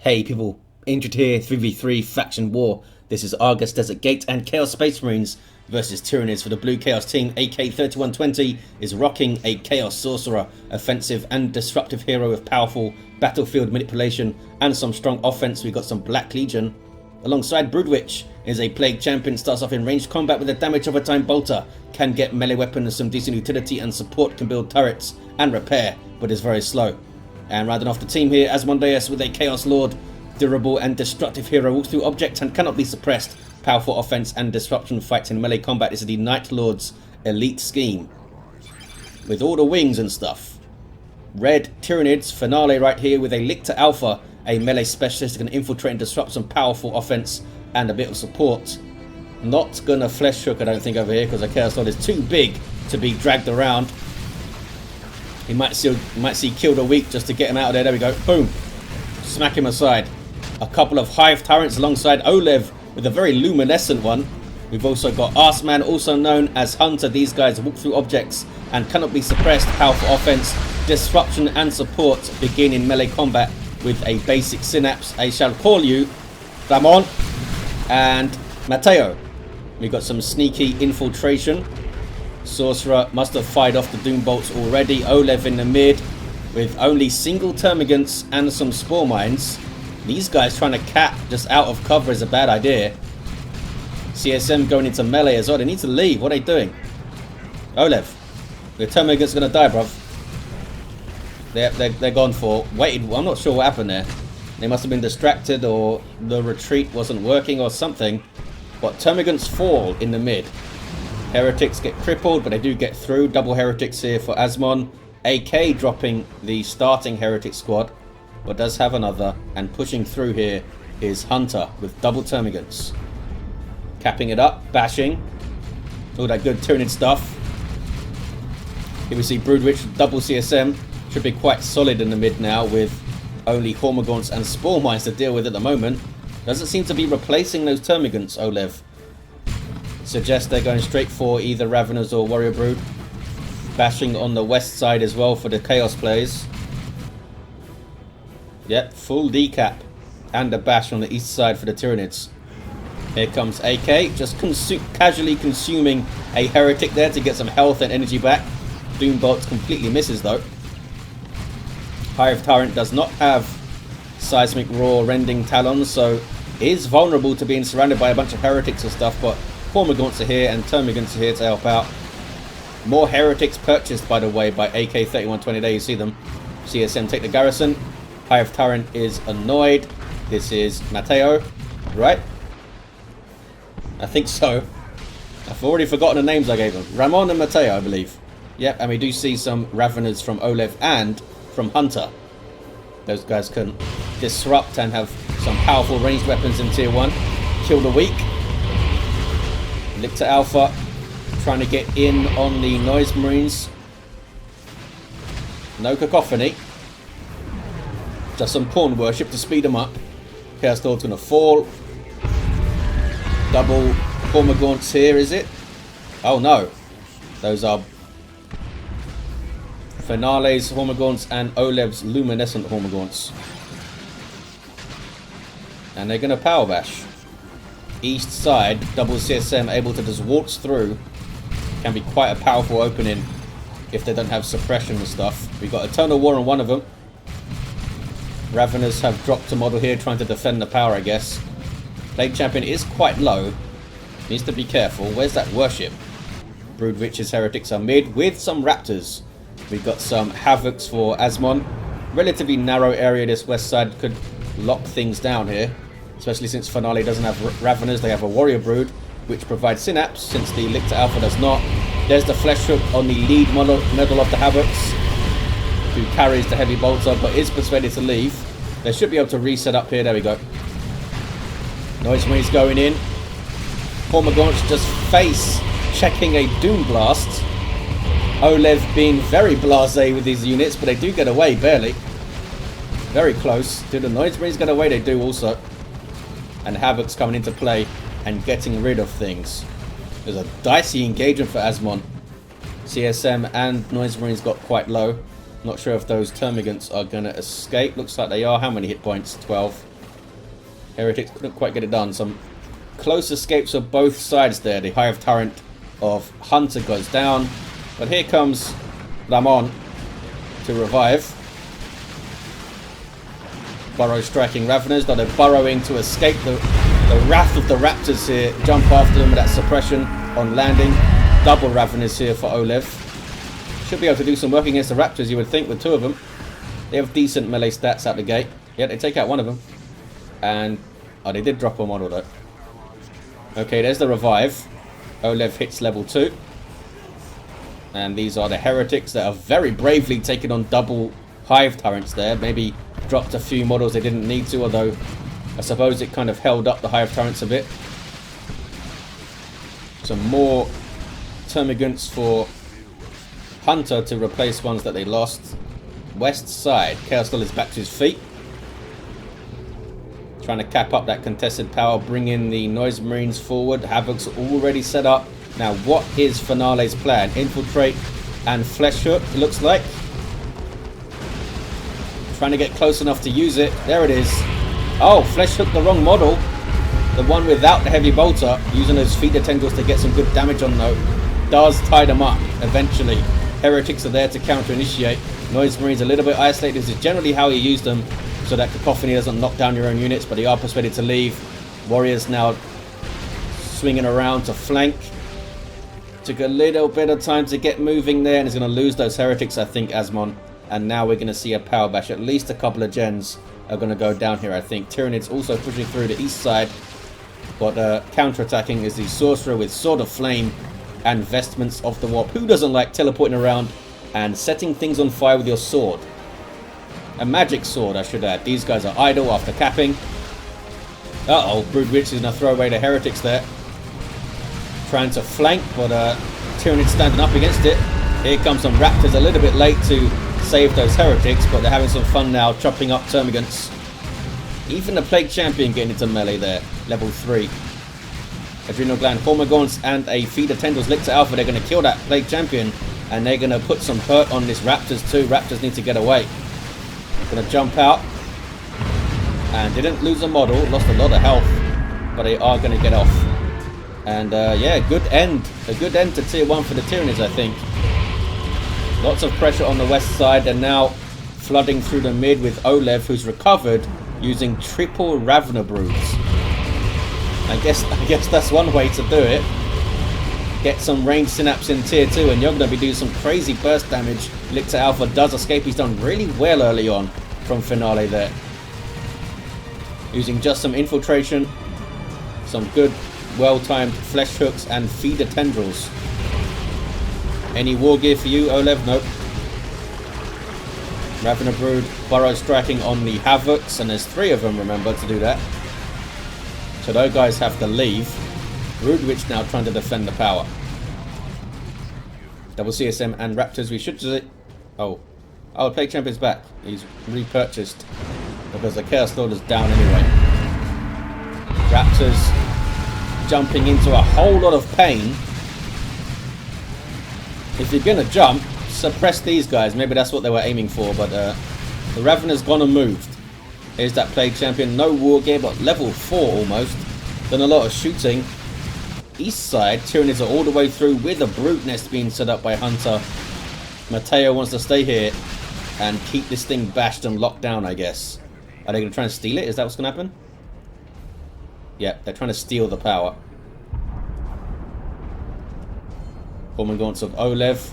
Hey people, Injured here, 3v3 Faction War. This is Argus Desert Gate and Chaos Space Marines versus Tyranids for the Blue Chaos team. AK3120 is rocking a Chaos Sorcerer, offensive and disruptive hero with powerful battlefield manipulation and some strong offense. We've got some Black Legion. Alongside Broodwich is a Plague Champion, starts off in ranged combat with a damage over time bolter, can get melee weapon and some decent utility and support, can build turrets and repair, but is very slow. And rounding off the team here, Asmondeus with a Chaos Lord, durable and destructive hero, walks through objects and cannot be suppressed. Powerful offense and disruption, fights in melee combat. This is the Night Lord's elite scheme, with all the wings and stuff. Red Tyranids, Finale right here with a Lictor Alpha, a melee specialist who can infiltrate and disrupt, some powerful offense and a bit of support. Not gonna flesh hook, I don't think, over here, because the Chaos Lord is too big to be dragged around. He might see killed a week just to get him out of there. There we go. Boom. Smack him aside. A couple of Hive Tyrants alongside oLev with a very luminescent one. We've also got Arsman, also known as Hunter. These guys walk through objects and cannot be suppressed. Powerful offense, disruption and support. Begin in melee combat with a basic synapse. I shall call you Ramon and Mateo. We've got some sneaky infiltration. Sorcerer must have fired off the Doom Bolts already. oLev in the mid with only single termagants and some spore mines. These guys trying to cap just out of cover is a bad idea. CSM going into melee as well. They need to leave. What are they doing? oLev, the termagant's going to die, bruv. They're gone for. Waited. I'm not sure what happened there. They must have been distracted, or the retreat wasn't working or something. But termagants fall in the mid. Heretics get crippled, but they do get through. Double heretics here for Asmon. AK dropping the starting heretic squad, but does have another. And pushing through here is Hunter with double termagants. Capping it up, bashing. All that good Tyranid stuff. Here we see Broodwich with double CSM. Should be quite solid in the mid now, with only Hormagaunts and Spore Mines to deal with at the moment. Doesn't seem to be replacing those termagants, oLev. Suggest they're going straight for either Raveners or Warrior Brood. Bashing on the west side as well for the Chaos plays. Yep, full decap. And a bash on the east side for the Tyranids. Here comes AK, just casually consuming a Heretic there to get some health and energy back. Doombolt completely misses though. Hive Tyrant does not have Seismic Roar, Rending Talons, so is vulnerable to being surrounded by a bunch of Heretics and stuff, but Hormagaunts are here and Termagants are here to help out. More Heretics purchased, by the way, by AK3120. There you see them. CSM take the garrison. Hive Tyrant is annoyed. This is Mateo, right? I think so. I've already forgotten the names I gave them. Ramon and Mateo, I believe. Yep, and we do see some Raveners from oLev and from Hunter. Those guys can disrupt and have some powerful ranged weapons in tier 1. Kill the weak. Lictor Alpha trying to get in on the Noise Marines. No cacophony. Just some pawn worship to speed them up. Chaos Lord's going to fall. Double Hormagaunts here, is it? Oh no. Those are Finale's Hormagaunts and oLev's luminescent Hormagaunts. And they're going to power bash. East side, double CSM able to just waltz through. Can be quite a powerful opening if they don't have suppression and stuff. We've got Eternal War on one of them. Raveners have dropped a model here trying to defend the power, I guess. Plague Champion is quite low. Needs to be careful. Where's that worship? Broodwich's Heretics are mid with some Raptors. We've got some Havocs for Asmon. Relatively narrow area this west side, could lock things down here. Especially since Finale doesn't have Raveners, they have a Warrior Brood, which provides Synapse, since the Lictor Alpha does not. There's the Flesh Hook on the lead model of the Havocs, who carries the Heavy Bolter, but is persuaded to leave. They should be able to reset up here. There we go. Noise Marines going in. Hormagaunts just face checking a Doom Blast. oLev being very blasé with these units, but they do get away, barely. Very close. Do the Noise Marines get away? They do also. And Havoc's coming into play and getting rid of things. There's a dicey engagement for Asmon. CSM and Noise Marines got quite low. Not sure if those termagants are going to escape. Looks like they are. How many hit points? 12. Heretics couldn't quite get it done. Some close escapes of both sides there. The Hive Tyrant of Hunter goes down. But here comes Lamon to revive. Burrow striking Raveners, though they're burrowing to escape the wrath of the Raptors here. Jump after them with that suppression on landing. Double Raveners here for oLev. Should be able to do some work against the Raptors, you would think, with two of them. They have decent melee stats out the gate. Yeah, they take out one of them. And, oh, they did drop a model though. Okay, there's the revive. oLev hits level 2. And these are the Heretics that are very bravely taking on double Hive Tyrants there. Maybe dropped a few models they didn't need to, although I suppose it kind of held up the Hive Tyrants a bit. Some more Termagants for Hunter to replace ones that they lost. West side, Chaos Still is back to his feet. Trying to cap up that contested power, bring in the Noise Marines forward. Havoc's already set up. Now, what is Finale's plan? Infiltrate and Flesh Hook, it looks like. Trying to get close enough to use it. There it is. Oh, Flesh Hook the wrong model. The one without the heavy bolter. Using those feeder tendrils to get some good damage on though. Does tie them up eventually. Heretics are there to counter initiate. Noise Marines a little bit isolated. This is generally how you use them, so that Cacophony doesn't knock down your own units, but they are persuaded to leave. Warriors now swinging around to flank. Took a little bit of time to get moving there, and is going to lose those Heretics, I think, Asmon. And now we're going to see a power bash. At least a couple of gens are going to go down here, I think. Tyranids also pushing through the east side. But counter-attacking is the Sorcerer with Sword of Flame and Vestments of the Warp. Who doesn't like teleporting around and setting things on fire with your sword? A magic sword, I should add. These guys are idle after capping. Uh-oh, Broodwich is going to throw away the Heretics there. Trying to flank, but Tyranid standing up against it. Here comes some Raptors a little bit late to save those Heretics, but they're having some fun now, chopping up Termagants. Even the Plague Champion getting into melee there, level 3. Adrenal Gland Hormagaunts and a Feeder Tendrils Lictor Alpha. They're going to kill that Plague Champion, and they're going to put some hurt on this Raptors too. Raptors need to get away. Going to jump out. And didn't lose a model, lost a lot of health, but they are going to get off. And yeah, good end. A good end to tier 1 for the Tyranids, I think. Lots of pressure on the west side, and now flooding through the mid with oLev, who's recovered using triple Ravener Broods. I guess that's one way to do it. Get some range synapse in tier 2, and you're going to be doing some crazy burst damage. Lictor Alpha does escape. He's done really well early on from Finale there. Using just some infiltration, some good well-timed flesh hooks and feeder tendrils. Any war gear for you, oLev? Nope. Ravener Brood, Burrow striking on the Havocs, and there's 3 of them, remember, to do that. So those guys have to leave. Broodwich now trying to defend the power. Double CSM and Raptors, we should just... Oh, Plague Champion's back. He's repurchased because the Chaos Lord is down anyway. Raptors jumping into a whole lot of pain. If you're going to jump, suppress these guys. Maybe that's what they were aiming for, but the Ravener's gone and moved. Here's that Plague Champion. No war gear, but level 4 almost. Done a lot of shooting. East side, Tyranids are all the way through with a Brute Nest being set up by Hunter. Mateo wants to stay here and keep this thing bashed and locked down, I guess. Are they going to try and steal it? Is that what's going to happen? Yep, they're trying to steal the power. Hormagaunts of oLev.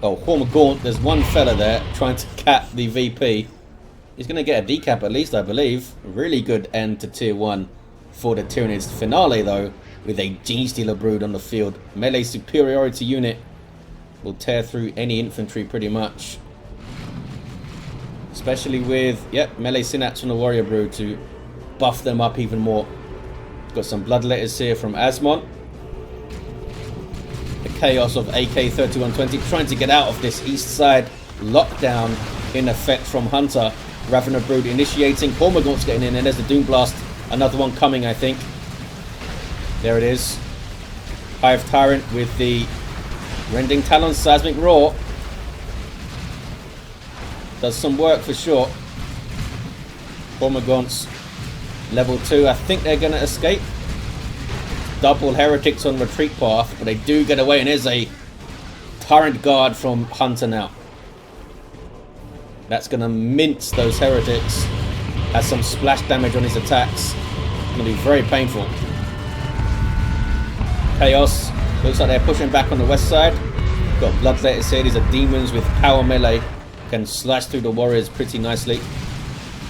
Oh, Hormagaunt, there's one fella there trying to cap the VP. He's going to get a decap at least, I believe. Really good end to tier 1 for the Tyranids. Finale, though, with a Genestealer Brood on the field. Melee superiority unit will tear through any infantry pretty much. Especially with, yep, melee synapse from the Warrior Brood to buff them up even more. Got some bloodletters here from Asmon. The chaos of AK-3120 trying to get out of this east side lockdown in effect from Hunter. Ravener Brood initiating. Hormagaunts getting in, and there's the Doom Blast. Another one coming, I think. There it is. Hive Tyrant with the Rending Talon Seismic Roar. Does some work for sure. Hormagaunts Level 2, I think they're going to escape. Double heretics on retreat path, but they do get away, and there's a Tyrant guard from Hunter now. That's going to mince those heretics. Has some splash damage on his attacks. Going to be very painful. Chaos. Looks like they're pushing back on the west side. Got Bloodletters here. These are demons with power melee. Can slash through the warriors pretty nicely.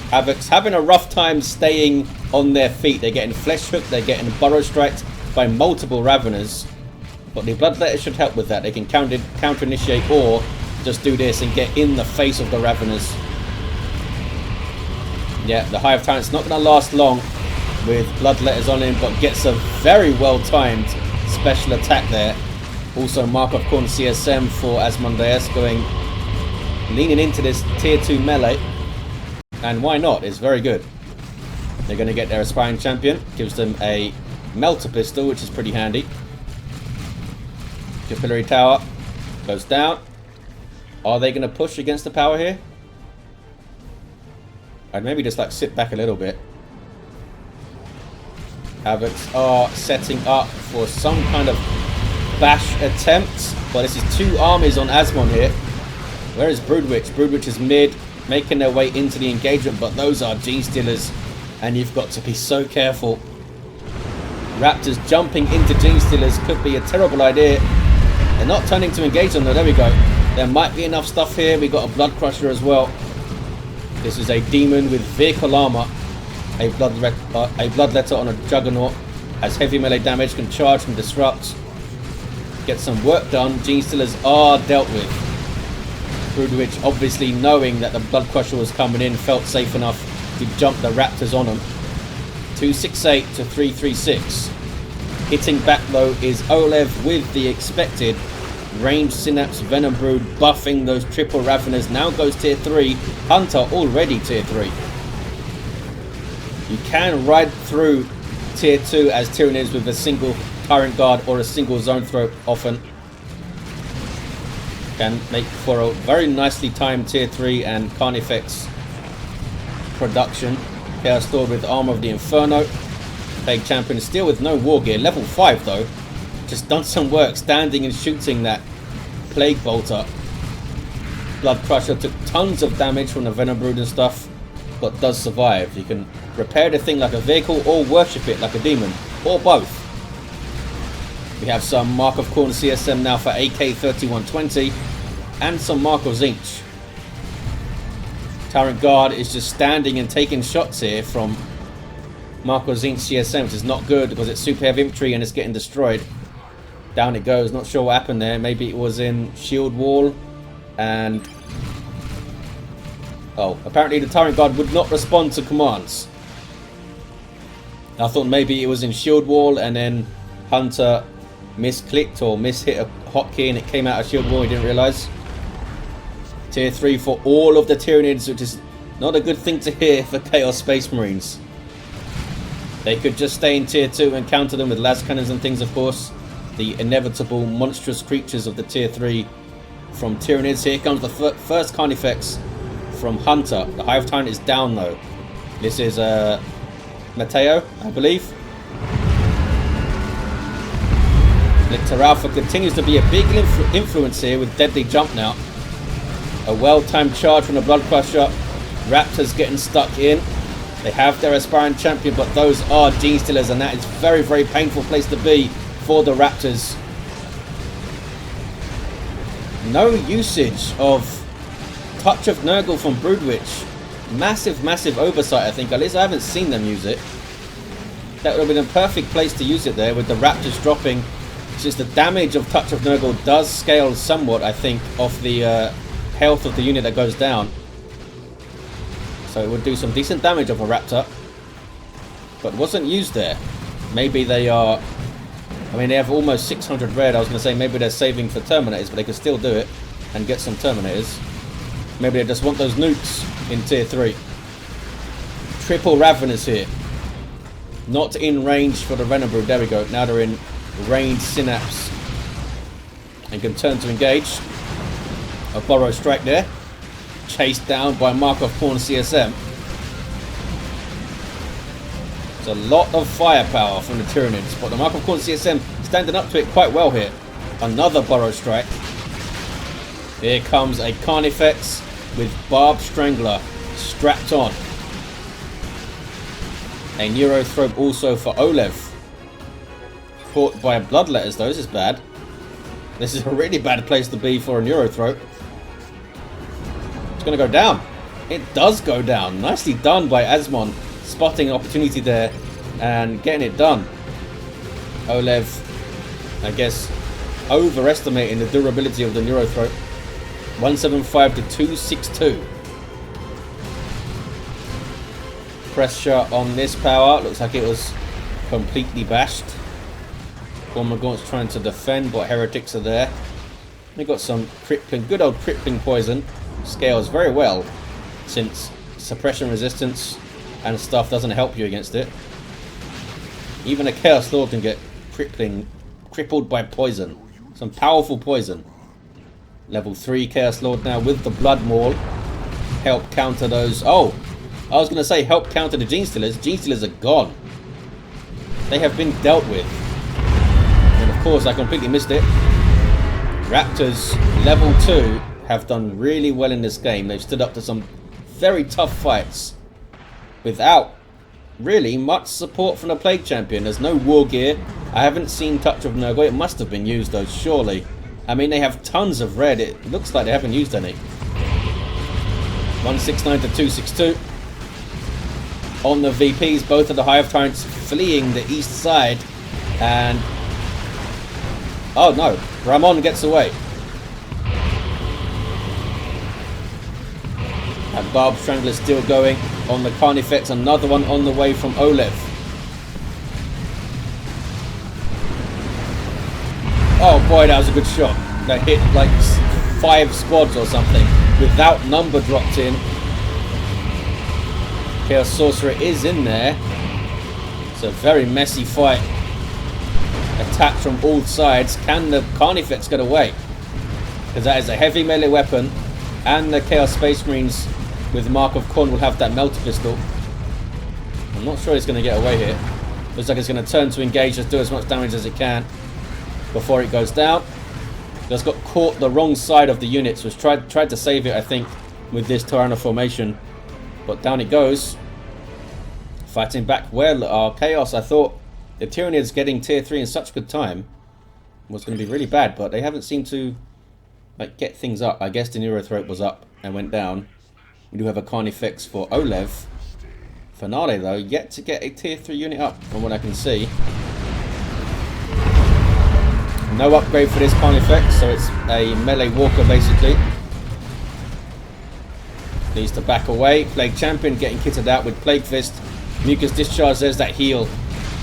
Havoc's having a rough time staying on their feet. They're getting flesh hooked. They're getting burrow striked by multiple Raveners. But the Bloodletters should help with that. They can counter initiate or just do this and get in the face of the Raveners. Yeah, the Hive Tyrant's not going to last long with Bloodletters on him, but gets a very well timed special attack there. Also Mark of Corn CSM for Asmondeus leaning into this tier 2 melee. And why not? It's very good. They're going to get their aspiring champion. Gives them a melter pistol, which is pretty handy. Capillary tower goes down. Are they going to push against the power here? I'd maybe just like sit back a little bit. Havocs are setting up for some kind of bash attempt. But this is 2 armies on Asmon here. Where is Broodwich? Broodwich is mid, making their way into the engagement, but those are Genestealers, and you've got to be so careful. Raptors jumping into Genestealers could be a terrible idea. They're not turning to engage them though. There we go. There might be enough stuff here. We got a Blood Crusher as well. This is a demon with vehicle armor. A Bloodletter on a Juggernaut. Has heavy melee damage, can charge and disrupt. Get some work done. Genestealers are dealt with. Broodwich, obviously knowing that the Blood Crusher was coming in, felt safe enough to jump the Raptors on them. 268 to 336. Hitting back though is oLev with the expected ranged Synapse Venom Brood, buffing those triple Raveners. Now goes tier 3. Hunter already tier 3. You can ride through tier 2 as Tyranids with a single Tyrant Guard or a single Zone Throw often. Can make for a very nicely timed tier 3 and Carnifex production. Chaos stored with Armor of the Inferno. Plague Champion still with no war gear. Level 5 though. Just done some work standing and shooting that Plague Bolter. Blood Crusher took tons of damage from the Venom Brood and stuff, but does survive. You can repair the thing like a vehicle or worship it like a demon, or both. We have some Mark of Corn CSM now for AK-3120 and some Mark of Zinch. Tyrant Guard is just standing and taking shots here from Mark of Zinch CSM, which is not good because it's super heavy infantry and it's getting destroyed. Down it goes. Not sure what happened there. Maybe it was in shield wall and... oh, apparently the Tyrant Guard would not respond to commands. I thought maybe it was in shield wall and then Hunter misclicked or mishit a hotkey and it came out of shield wall. He didn't realise. Tier 3 for all of the Tyranids, which is not a good thing to hear for Chaos Space Marines. They could just stay in tier 2 and counter them with las cannons and things, of course. The inevitable monstrous creatures of the tier 3 from Tyranids. Here comes the first Carnifex from Hunter. The Hive Tyrant is down though. This is Mateo, I believe. Lictor Alpha continues to be a big influence here with Deadly Jump now. A well-timed charge from the Blood Crusher. Raptors getting stuck in. They have their aspiring champion, but those are Genestealers, and that is very, very painful place to be for the Raptors. No usage of Touch of Nurgle from Broodwich. Massive, massive oversight, I think. At least I haven't seen them use it. That would have been a perfect place to use it there with the Raptors dropping. Since the damage of Touch of Nurgle does scale somewhat, I think, off the health of the unit that goes down. So it would do some decent damage of a Raptor. But wasn't used there. Maybe they are... I mean, they have almost 600 red. I was going to say maybe they're saving for Terminators, but they can still do it and get some Terminators. Maybe they just want those nukes in tier 3. Triple Raveners here. Not in range for the Venom Brood. There we go. Now they're in range Synapse. And can turn to engage. A Burrow Strike there. Chased down by Mark of Corn CSM. It's a lot of firepower from the Tyranids, but the Mark of Corn CSM standing up to it quite well here. Another Burrow Strike. Here comes a Carnifex with Barb Strangler strapped on. A Neurothrope also for oLev. Caught by Bloodletters though, this is bad. This is a really bad place to be for a Neurothrope. It's going to go down. It does go down. Nicely done by Asmon, spotting an opportunity there and getting it done. oLev, I guess, overestimating the durability of the Neurothrope. 175 to 262. Pressure on this power. Looks like it was completely bashed. Gormagaunt's trying to defend, but heretics are there. We got some crippling, good old crippling poison. Scales very well, since suppression resistance and stuff doesn't help you against it. Even a Chaos Lord can get crippled by poison. Some powerful poison. Level 3 Chaos Lord now with the Blood Maul. Help counter those. Oh, I was going to say help counter the Gene Stealers. Gene Stealers are gone. They have been dealt with. And of course, I completely missed it. Raptors, level 2, have done really well in this game. They've stood up to some very tough fights without really much support from the Plague Champion. There's no war gear. I haven't seen Touch of Nurgle. It must have been used though, surely. I mean, they have tons of red. It looks like they haven't used any. 169 to 262. On the VPs, both of the Hive Tyrants fleeing the east side. And... oh no, Ramon gets away. And Barb Strangler still going on the Carnifex. Another one on the way from oLev. Oh boy, that was a good shot. That hit like 5 squads or something without number dropped in. Chaos Sorcerer is in there. It's a very messy fight. Attacked from all sides. Can the Carnifex get away? Because that is a heavy melee weapon. And the Chaos Space Marines with Mark of Corn will have that Melter Pistol. I'm not sure it's going to get away here. Looks like it's going to turn to engage, just do as much damage as it can before it goes down. Just got caught the wrong side of the units, which tried to save it, I think, with this Tyranid formation. But down it goes. Fighting back well are Chaos. I thought the Tyranids getting tier 3 in such good time was going to be really bad, but they haven't seemed to like get things up. I guess the Neurothrope was up and went down. We do have a Carnifex for oLev. Finale though, yet to get a tier 3 unit up from what I can see. No upgrade for this Carnifex, so it's a melee walker basically. Needs to back away. Plague Champion getting kitted out with Plague Fist. Mucus Discharge, there's that heal.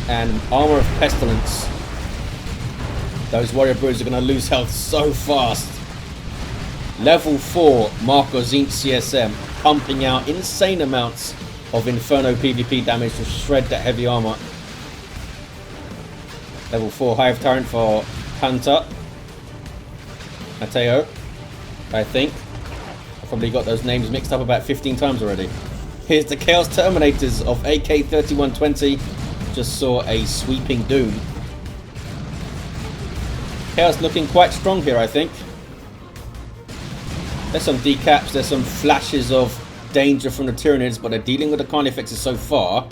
And Armor of Pestilence. Those Warrior Broods are going to lose health so fast. Level 4 Marco Zinc CSM pumping out insane amounts of Inferno PvP damage to shred that heavy armor. Level 4 Hive Tyrant for Hunter. Mateo, I think. I've probably got those names mixed up about 15 times already. Here's the Chaos Terminators of AK 3120. Just saw a sweeping doom. Chaos looking quite strong here, I think. There's some decaps, there's some flashes of danger from the Tyranids, but they're dealing with the Carnifexes so far.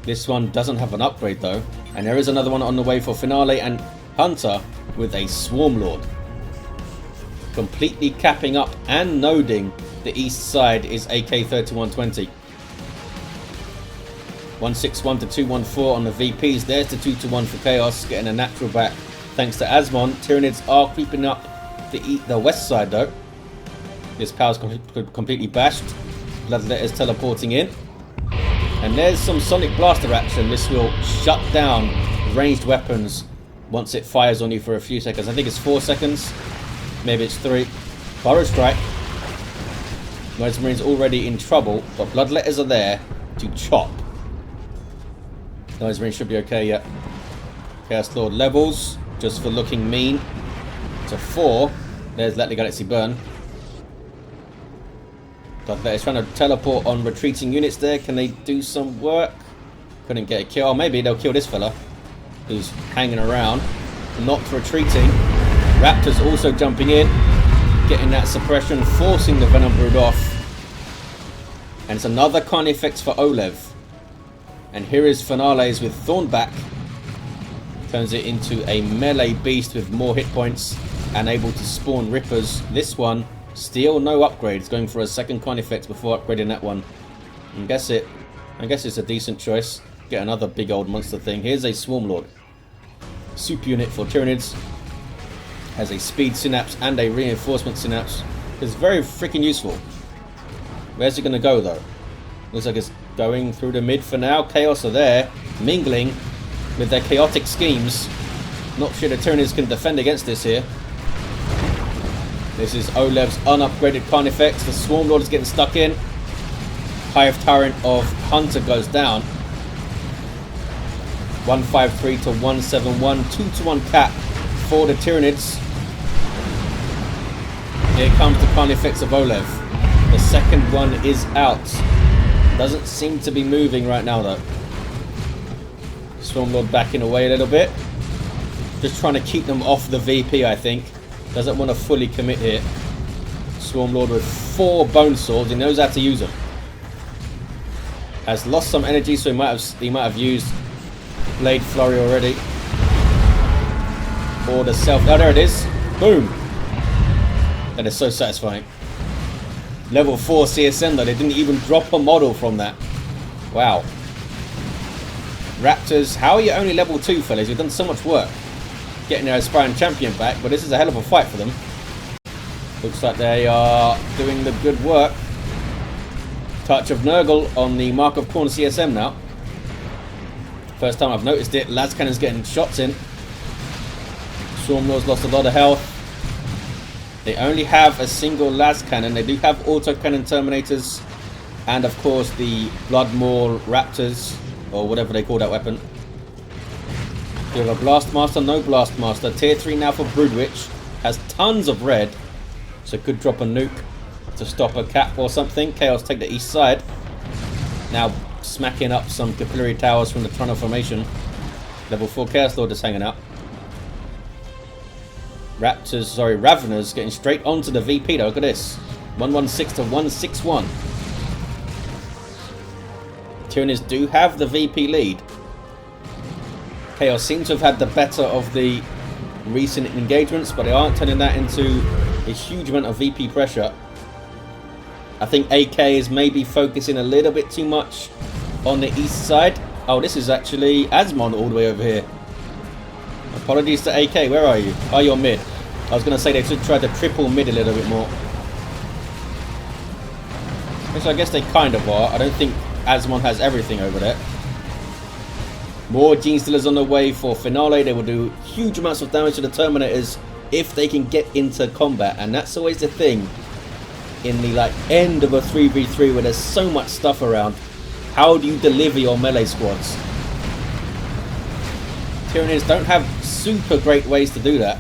This one doesn't have an upgrade though. And there is another one on the way for Finale and Hunter with a Swarm Lord. Completely capping up and noding the east side is AK 3120. 161 to 214 on the VPs. There's the 2-1 for Chaos, getting a natural back thanks to Asmon. Tyranids are creeping up the west side though. This power's completely bashed. Bloodletter's teleporting in. And there's some Sonic Blaster action. This will shut down ranged weapons once it fires on you for a few seconds. I think it's 4 seconds. Maybe it's 3. Burrow Strike. Most Marines already in trouble, but Bloodletters are there to chop. Those Marines should be okay yet. Chaos Lord levels, just for looking mean. To 4. There's Let the Galaxy Burn. Bloodletter's trying to teleport on retreating units there. Can they do some work? Couldn't get a kill. Or maybe they'll kill this fella who's hanging around. Not retreating. Raptors also jumping in, getting that suppression, forcing the Venom Brood off. And it's another Carnifex for oLev. And here is Finales with Thornback. Turns it into a melee beast with more hit points and able to spawn Rippers. This one, still no upgrades, going for a second Carnifex before upgrading that one. I guess it's a decent choice. Get another big old monster thing. Here's a Swarm Lord. Super unit for Tyranids. Has a speed synapse and a reinforcement synapse. It's very freaking useful. Where's it going to go though? Looks like it's going through the mid for now. Chaos are there, mingling with their chaotic schemes. Not sure the Tyranids can defend against this here. This is oLev's unupgraded Carnifex. The Swarm Lord is getting stuck in. Hive Tyrant of Hunter goes down. 153 to 171. 2-to-1 cap for the Tyranids. Here comes the Carnifex of oLev. The second one is out. Doesn't seem to be moving right now though. Swarm Lord backing away a little bit. Just trying to keep them off the VP, I think. Doesn't want to fully commit here. Swarm Lord with 4 bone swords. He knows how to use them. Has lost some energy, so he might have used Blade Flurry already. Or the self. Oh, there it is. Boom. That is so satisfying. Level 4 CSM though. They didn't even drop a model from that. Wow. Raptors, how are you only level 2, fellas? You've done so much work getting their aspiring champion back, but this is a hell of a fight for them. Looks like they are doing the good work. Touch of Nurgle on the Mark of Corn CSM now. First time I've noticed it. Las Cannon's getting shots in. Swarm Lord's lost a lot of health. They only have a single Las Cannon. They do have autocannon Terminators. And of course the Bloodmaw Raptors. Or whatever they call that weapon. You have a Blastmaster, no Blastmaster. Tier 3 now for Broodwich. Has tons of red. So could drop a nuke to stop a cap or something. Chaos take the east side. Now smacking up some capillary towers from the Toronto formation. Level 4 Chaos Lord is hanging out. Raveners getting straight onto the VP though. Look at this. 116 to 161. Tyranids do have the VP lead. Chaos seems to have had the better of the recent engagements, but they aren't turning that into a huge amount of VP pressure. I think AK is maybe focusing a little bit too much on the east side. Oh, this is actually Asmon all the way over here. Apologies to AK, where are you? Oh, you're mid. I was going to say they should try to triple mid a little bit more. Which I guess they kind of are. I don't think Asmon has everything over there. More Gene Stealers on the way for Finale. They will do huge amounts of damage to the Terminators if they can get into combat. And that's always the thing in the end of a 3v3 where there's so much stuff around. How do you deliver your melee squads? Tyranids don't have super great ways to do that.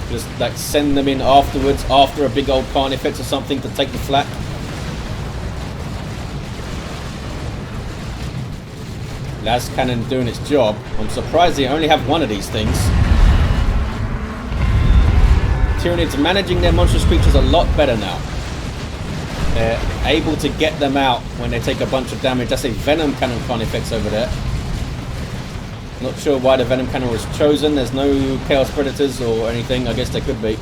Just send them in afterwards, after a big old Carnifex or something to take the flak. Las Cannon doing its job. I'm surprised they only have one of these things. Tyranids managing their monstrous creatures a lot better now. They're able to get them out when they take a bunch of damage. That's a Venom Cannon Carnifex over there. Not sure why the Venom Cannon was chosen. There's no Chaos Predators or anything. I guess there could be.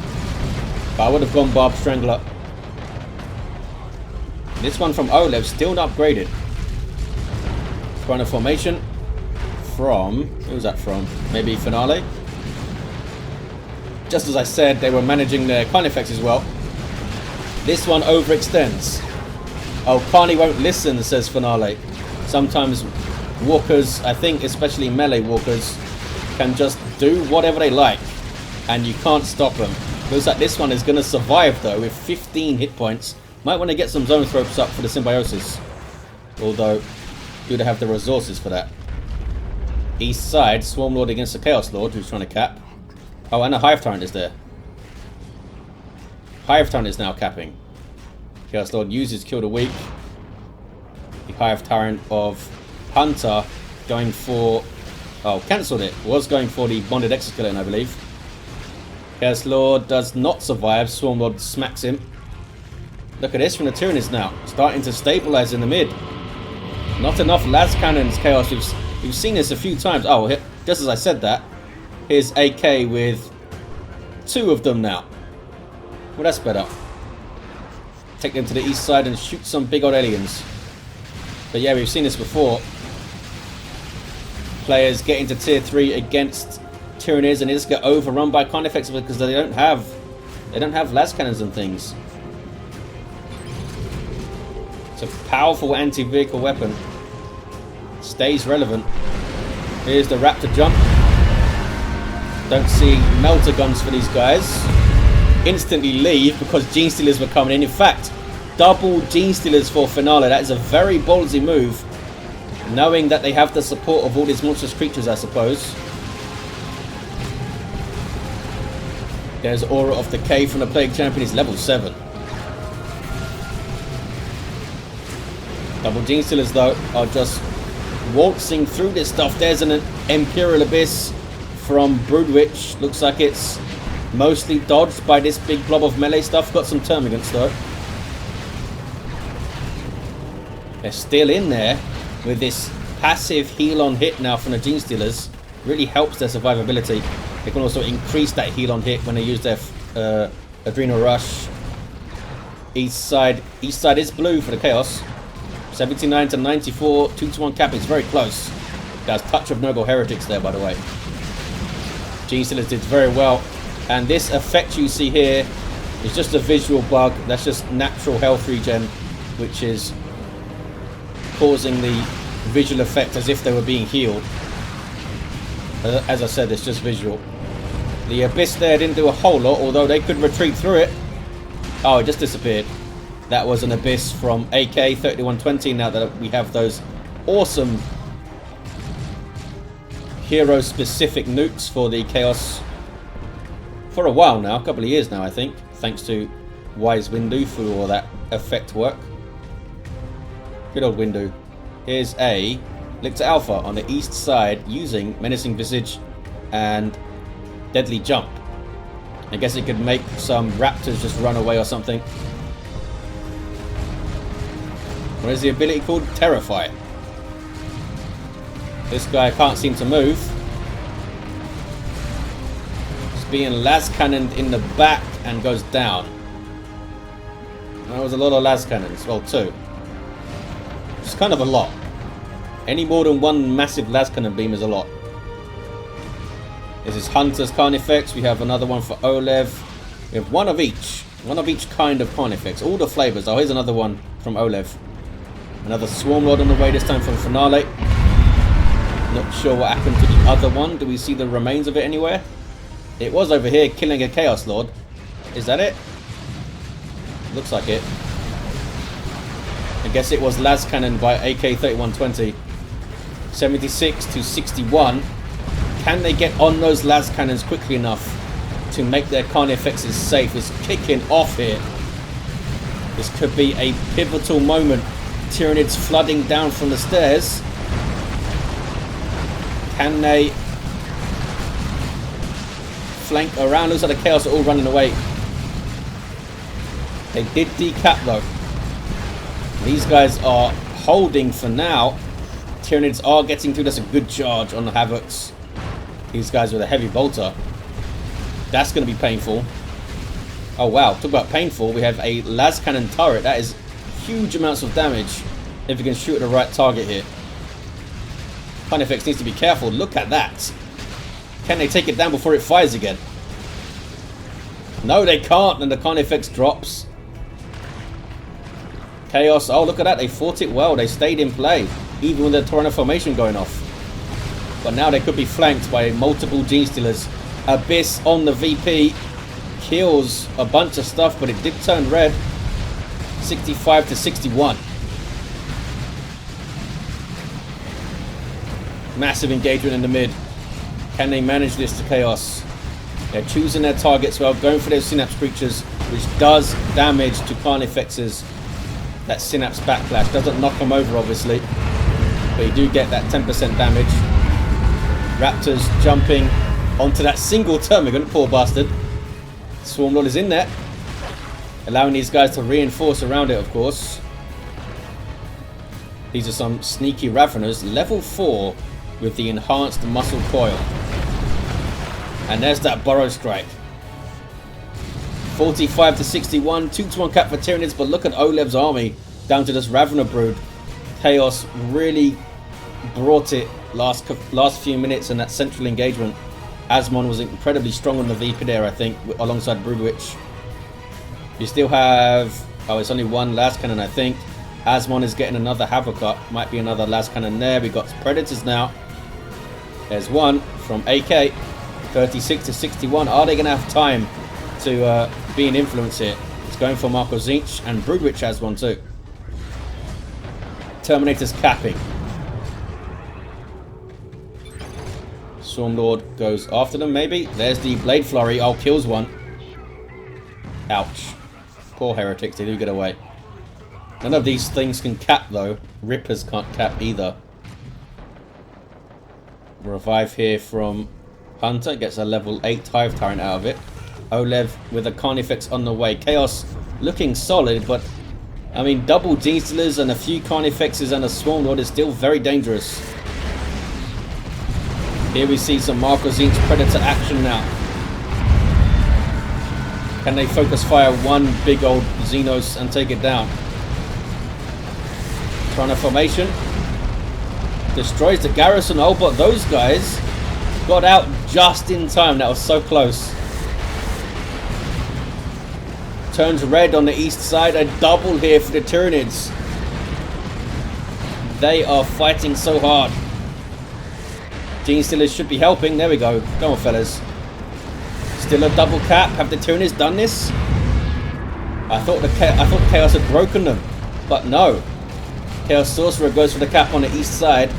But I would have gone Barb Strangler. This one from oLev still not upgraded. Chrono formation from... who was that from? Maybe Finale? Just as I said, they were managing their Carnifex as well. This one overextends. Oh, Carney won't listen, says Finale. Sometimes walkers, I think especially melee walkers, can just do whatever they like. And you can't stop them. Looks like this one is going to survive though with 15 hit points. Might want to get some zone thropes up for the symbiosis. Although, do they have the resources for that? East side, Swarm Lord against the Chaos Lord who's trying to cap. Oh, and a Hive Tyrant is there. Hive Tyrant is now capping. Chaos Lord uses Kill the Weak. Hive Tyrant of Hunter going for... Oh, cancelled it. Was going for the bonded exoskeleton, I believe. Chaos Lord does not survive. Swarm Lord smacks him. Look at this from the Tyranids now. Starting to stabilize in the mid. Not enough las cannons, Chaos. We've seen this a few times. Oh, just as I said that, here's AK with 2 of them now. Well, that's better. Take them to the east side and shoot some big old aliens. But yeah, we've seen this before. Players get into tier 3 against Tyranids and they just get overrun by Carnifex because they don't have las cannons and things. It's a powerful anti-vehicle weapon. Stays relevant. Here's the Raptor jump. Don't see melter guns for these guys. Instantly leave because Gene Stealers were coming in. In fact, double Gene Stealers for finale. That is a very ballsy move. Knowing that they have the support of all these monstrous creatures, I suppose. There's Aura of Decay from the Plague Champion. He's level 7. Double Gene Stealers, though, are just waltzing through this stuff. There's an Imperial Abyss from Broodwich. Looks like it's mostly dodged by this big blob of melee stuff. Got some termagants, though. They're still in there with this passive heal on hit now from the Gene Stealers. Really helps their survivability. They can also increase that heal on hit when they use their Adrenal Rush. East side is blue for the Chaos. 79 to 94, 2-to-1 cap is very close. There's touch of Noble Heretics there, by the way. Gene Stealers did very well. And this effect you see here is just a visual bug. That's just natural health regen, which is causing the visual effect as if they were being healed. As I said, it's just visual. The Abyss there didn't do a whole lot, although they could retreat through it. Oh, it just disappeared. That was an Abyss from AK 3120. Now that we have those awesome hero-specific nukes for the Chaos for a while now, a couple of years now, I think, thanks to Wise Windu for all that effect work. Good old Windu. Here's a Lictor Alpha on the east side using Menacing Visage and Deadly Jump. I guess it could make some Raptors just run away or something. What is the ability called? Terrify. This guy can't seem to move. He's being las cannoned in the back and goes down. That was a lot of las cannons. Well, 2. It's kind of a lot. Any more than one massive las cannon beam is a lot. This is Hunter's Carnifex. We have another one for oLev. We have one of each. One of each kind of Carnifex. All the flavors. Oh, here's another one from oLev. Another Swarm Lord on the way, this time from Finale. Not sure what happened to the other one. Do we see the remains of it anywhere? It was over here killing a Chaos Lord. Is that it? Looks like it. I guess it was las cannon by AK 3120. 76 to 61. Can they get on those las cannons quickly enough to make their Carnifexes safe? It's kicking off here. This could be a pivotal moment. Tyranids flooding down from the stairs. Can they flank around? Looks like the Chaos are all running away. They did decap though. These guys are holding for now. Tyranids are getting through. That's a good charge on the Havocs. These guys with a heavy bolter. That's going to be painful. Oh wow, talk about painful. We have a las cannon turret. That is huge amounts of damage if you can shoot at the right target here. Carnifex needs to be careful. Look at that. Can they take it down before it fires again? No, they can't. And the Carnifex drops. Chaos. Oh, look at that. They fought it well. They stayed in play, even with the Torrent formation going off. But now they could be flanked by multiple Gene Stealers. Abyss on the VP. Kills a bunch of stuff, but it did turn red. 65 to 61. Massive engagement in the mid. Can they manage this to Chaos? They're choosing their targets well, going for those synapse creatures, which does damage to Carnifexes. That Synapse Backlash doesn't knock him over, obviously, but you do get that 10% damage. Raptors jumping onto that single termagant, poor bastard. Swarmlord is in there, allowing these guys to reinforce around it, of course. These are some sneaky Raveners, level 4 with the enhanced muscle coil. And there's that Burrow Strike. 45 to 61, 2-to-1 cap for Tyranids, but look at oLev's army down to this Ravener brood. Chaos really brought it last few minutes in that central engagement. Asmon was incredibly strong on the VP there, I think, alongside Broodwich. You still have... oh, it's only one last cannon, I think. Asmon is getting another Havoc up. Might be another last cannon there. We got Predators now. There's one from AK. 36 to 61. Are they going to have time to be an influence here? It's going for Marco Zinch, and Broodwich has one too. Terminator's capping. Swarmlord goes after them, maybe. There's the Blade Flurry. Oh, kills one. Ouch. Poor heretics, they do get away. None of these things can cap, though. Rippers can't cap either. Revive here from Hunter. Gets a level 8 Hive Tyrant out of it. oLev with a Carnifex on the way. Chaos looking solid, but I mean, double Genestealers and a few Carnifexes and a Swarmlord is still very dangerous. Here we see some Marco Zinch Predator action now. Can they focus fire one big old Xenos and take it down? Formation destroys the garrison. Oh, but those guys got out just in time. That was so close. Turns red on the east side. A double here for the Tyranids. They are fighting so hard. Genestealers should be helping. There we go. Come on, fellas. Still a double cap. Have the Tyranids done this? I thought Chaos had broken them, but no. Chaos Sorcerer goes for the cap on the east side.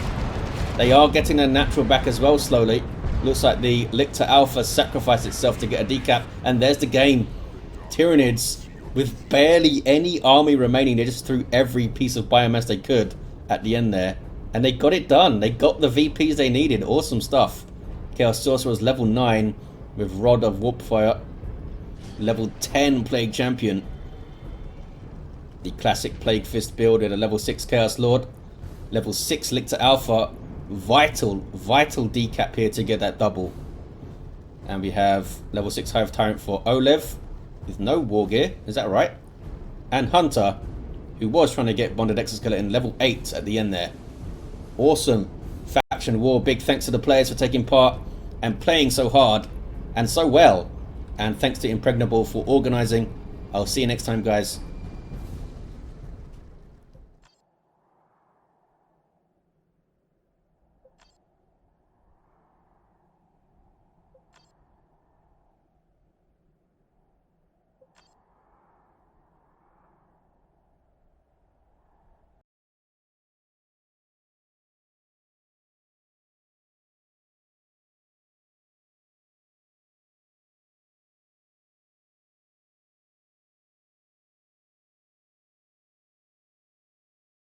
They are getting their natural back as well slowly. Looks like the Lictor Alpha sacrificed itself to get a decap. And there's the game. Tyranids, with barely any army remaining, they just threw every piece of biomass they could at the end there. And they got it done. They got the VPs they needed. Awesome stuff. Chaos Sorcerer was level 9 with Rod of Warpfire. Level 10 Plague Champion. The classic Plague Fist build at a level 6 Chaos Lord. Level 6 Lictor Alpha. Vital decap here to get that double. And we have level 6 Hive Tyrant for oLev with no war gear. Is that right? And Hunter, who was trying to get Bonded Exoskeleton, level 8 at the end there. Awesome faction war. Big thanks to the players for taking part and playing so hard and so well. And thanks to Impregnable for organising. I'll see you next time, guys.